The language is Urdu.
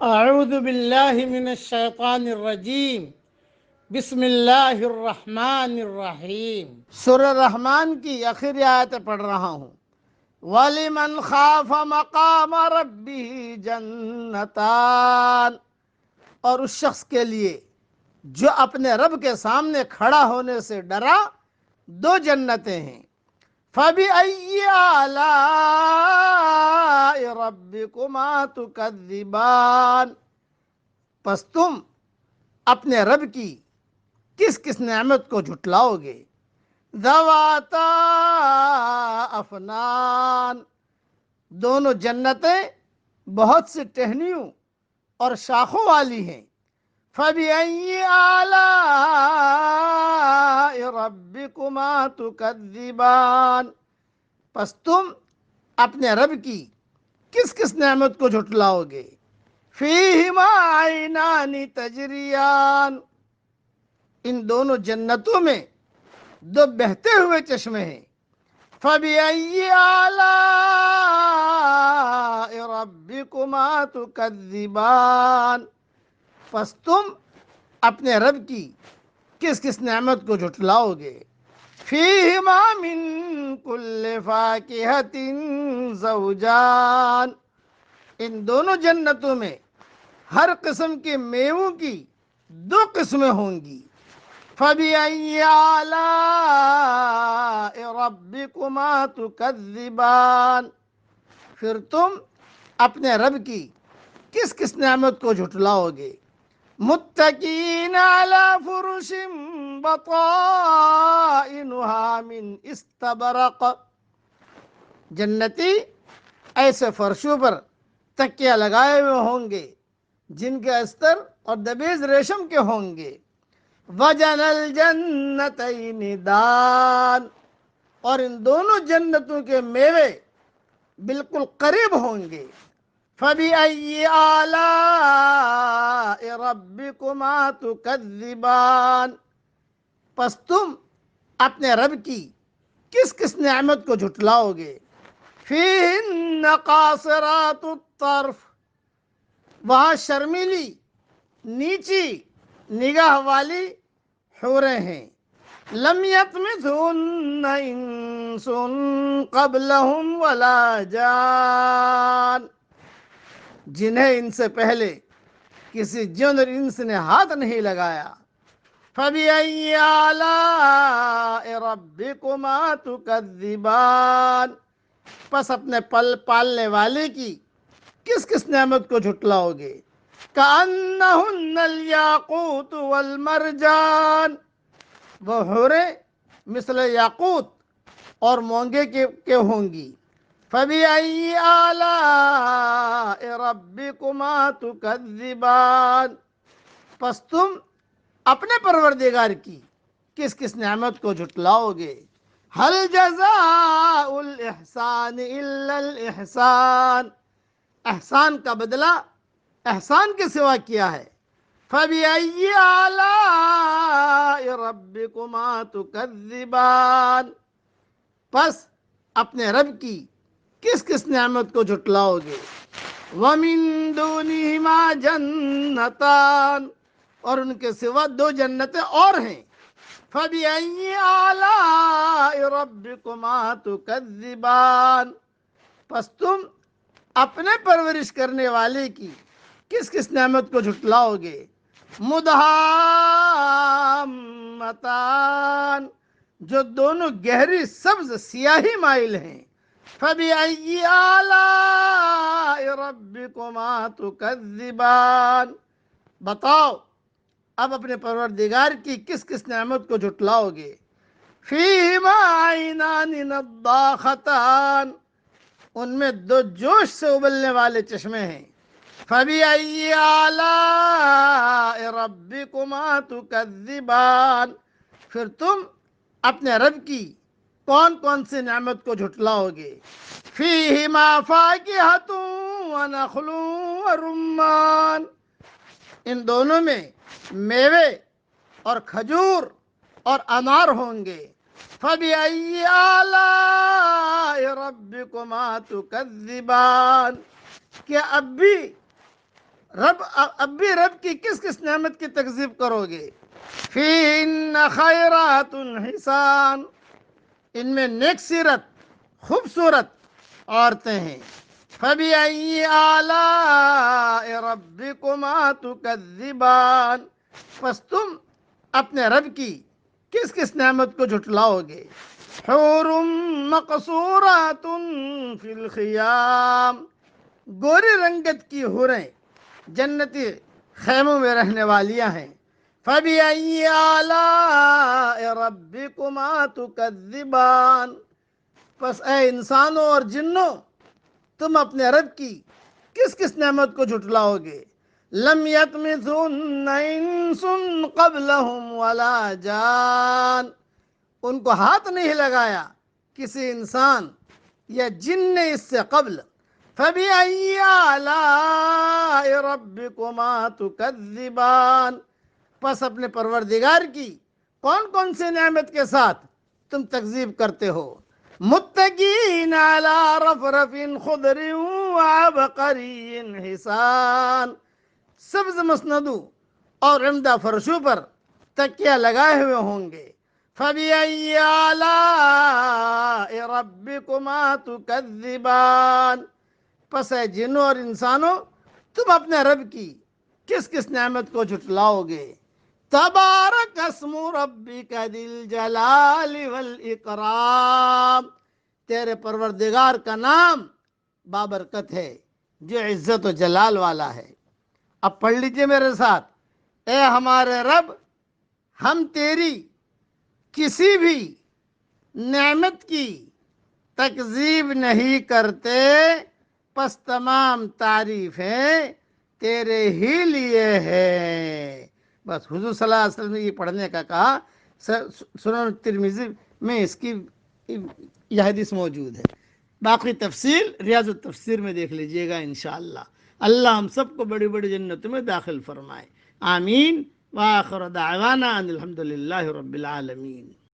اعوذ باللہ من الشیطان الرجیم بسم اللہ الرحمن الرحیم۔ سورہ رحمان کی آخری آیت پڑھ رہا ہوں۔ وَلِمَنْ خَافَ مَقَامَ رَبِّهِ جَنَّتَانِ، اور اس شخص کے لیے جو اپنے رب کے سامنے کھڑا ہونے سے ڈرا، دو جنتیں ہیں۔ فَبِأَيِّ آلَاءِ رَبِّكُمَا تُكَذِّبَانِ، پس تم اپنے رب کی کس کس نعمت کو جھٹلاؤ گے؟ ذواتا افنان، دونوں جنتیں بہت سی ٹہنیوں اور شاخوں والی ہیں۔ فَبِأَيِّ آلَاءِ رَبِّكُمَا تُكَذِّبَانِ، پس تم اپنے رب کی کس کس نعمت کو جھٹلاؤ گے؟ فِيهِمَا عَيْنَانِ تَجْرِيَانِ، ان دونوں جنتوں میں دو بہتے ہوئے چشمے ہیں۔ فَبِأَيِّ آلَاءِ رَبِّكُمَا تُكَذِّبَانِ، پس تم اپنے رب کی کس کس نعمت کو جھٹلاؤ گے؟ فِيهِمَا مِن كُلِّ فَاكِهَةٍ زَوْجَانِ، ان دونوں جنتوں میں ہر قسم کے میووں کی دو قسمیں ہوں گی۔ فَبِأَيِّ آلَاءِ رَبِّكُمَا تُكَذِّبَانِ، پھر تم اپنے رب کی کس کس نعمت کو جھٹلاؤ گے؟ مُتَّكِئِينَ عَلَى فُرُشٍ بَطَائِنُهَا مِنْ اسْتَبْرَقٍ، جنتی ایسے فرشوں پر تکیہ لگائے ہوئے ہوں گے جن کے استر اور دبیز ریشم کے ہوں گے۔ وَجَنَى الْجَنَّتَيْنِ دَانٍ، اور ان دونوں جنتوں کے میوے بالکل قریب ہوں گے۔ فَبِأَيِّ آلَاءِ رَبِّكُمَا تُكَذِّبَانِ، پس تم اپنے رب کی کس کس نعمت کو جھٹلاؤ گے؟ فِيهِنَّ قَاصِرَاتُ الطَّرْفِ، وہاں شرمیلی نیچی نگاہ والی حوریں ہیں۔ لم یطمثہن انس قبلہم ولا جان، جنہیں ان سے پہلے کسی جن اور انس نے ہاتھ نہیں لگایا۔ فَبِأَيِّ آلَاءِ رَبِّكُمَا تُكَذِّبَانِ، پس اپنے پالنے والے کی کس کس نعمت کو جھٹلاؤ گے؟ كَأَنَّهُنَّ الْيَاقُوتُ وَالْمَرْجَانُ، وہ حوریں مثل یاقوت اور مونگے کے ہوں گی۔ فَبِأَيِّ آلَاءِ رَبِّكُمَا تُكَذِّبَانِ، پس تم اپنے پروردگار کی کس کس نعمت کو جھٹلاؤ گے؟ هَلْ جَزَاءُ الْإِحْسَانِ إِلَّا الْإِحْسَانُ، احسان کا بدلہ احسان کے سوا کیا ہے؟ فَبِأَيِّ آلَاءِ رَبِّكُمَا تُكَذِّبَانِ، پس اپنے رب کی کس کس نعمت کو جھٹلاؤ گے؟ وَمِن دُونِهِمَا جَنَّتَانِ، اور ان کے سوا دو جنتیں اور ہیں۔ فَبِأَيِّ آلَاءِ رَبِّكُمَا تُكَذِّبَانِ، پس تم اپنے پرورش کرنے والے کی کس کس نعمت کو جھٹلاؤ گے؟ مُدْحَامَّتَانِ، جو دونوں گہری سبز سیاہی مائل ہیں۔ فَبِأَيِّ آلَاءِ رَبِّكُمَا تُكَذِّبَانِ، بتاؤ اب اپنے پروردگار کی کس کس نعمت کو جھٹلاؤ گے؟ فِيهِمَا عَيْنَانِ نَضَّاخَتَانِ، ان میں دو جوش سے ابلنے والے چشمے ہیں۔ فَبِأَيِّ آلَاءِ رَبِّكُمَا تُكَذِّبَانِ، پھر تم اپنے رب کی کون کون سی نعمت کو جھٹلاؤ گے؟ فِيهِمَا فَاكِهَةٌ وَنَخْلٌ وَرُمَّانٌ، ان دونوں میں میوے اور کھجور اور انار ہوں گے۔ فَبِأَيِّ آلَاءِ رَبِّكُمَا تُكَذِّبَانِ، کیا اب بھی اب بھی رب کی کس کس نعمت کی تکذیب کرو گے؟ فِيهِنَّ خَيْرَاتٌ حِسَان، ان میں نیک سیرت خوبصورت عورتیں ہیں۔ فَبِأَيِّ آلَاءِ رَبِّكُمَا تُكَذِّبَانِ، پس تم اپنے رب کی کس کس نعمت کو جھٹلاؤ گے؟ حور مقصورات فی الخیام، گوری رنگت کی حوریں جنتی خیموں میں رہنے والیاں ہیں۔ فَبِأَيِّ آلَاءِ رَبِّكُمَا تُكَذِّبَانِ، پس اے انسانوں اور جنوں تم اپنے رب کی کس کس نعمت کو جھٹلاؤ گے؟ لم یطمثہن انس قبلہم ولا جان، ان کو ہاتھ نہیں لگایا کسی انسان یا جن نے اس سے قبل۔ فَبِأَيِّ آلَاءِ رَبِّكُمَا تُكَذِّبَانِ، پس اپنے پروردگار کی کون کون سے نعمت کے ساتھ تم تکذیب کرتے ہو؟ متکئین علی رفرف خضر وعبقری حسان، سبز مسندوں اور عمدہ فرشوں پر تکیہ لگائے ہوئے ہوں گے۔ فَبِأَيِّ آلَاءِ رَبِّكُمَا تُكَذِّبَانِ، پس اے جنوں اور انسانوں تم اپنے رب کی کس کس نعمت کو جھٹلاؤ گے؟ تبارک اسم ربک ذی الجلال والاکرام، تیرے پروردگار کا نام بابرکت ہے جو عزت و جلال والا ہے۔ اب پڑھ لیجئے میرے ساتھ، اے ہمارے رب، ہم تیری کسی بھی نعمت کی تکذیب نہیں کرتے، پس تمام تعریفیں تیرے ہی لیے ہیں۔ بس حضور صلی اللہ علیہ وسلم نے یہ پڑھنے کا کہا، سنن ترمذی میں اس کی یہ حدیث موجود ہے۔ باقی تفصیل ریاض التفسیر میں دیکھ لیجئے گا انشاءاللہ۔ اللہ ہم سب کو بڑی بڑی جنتوں میں داخل فرمائے، آمین۔ وآخر دعوانا ان الحمدللہ رب العالمین۔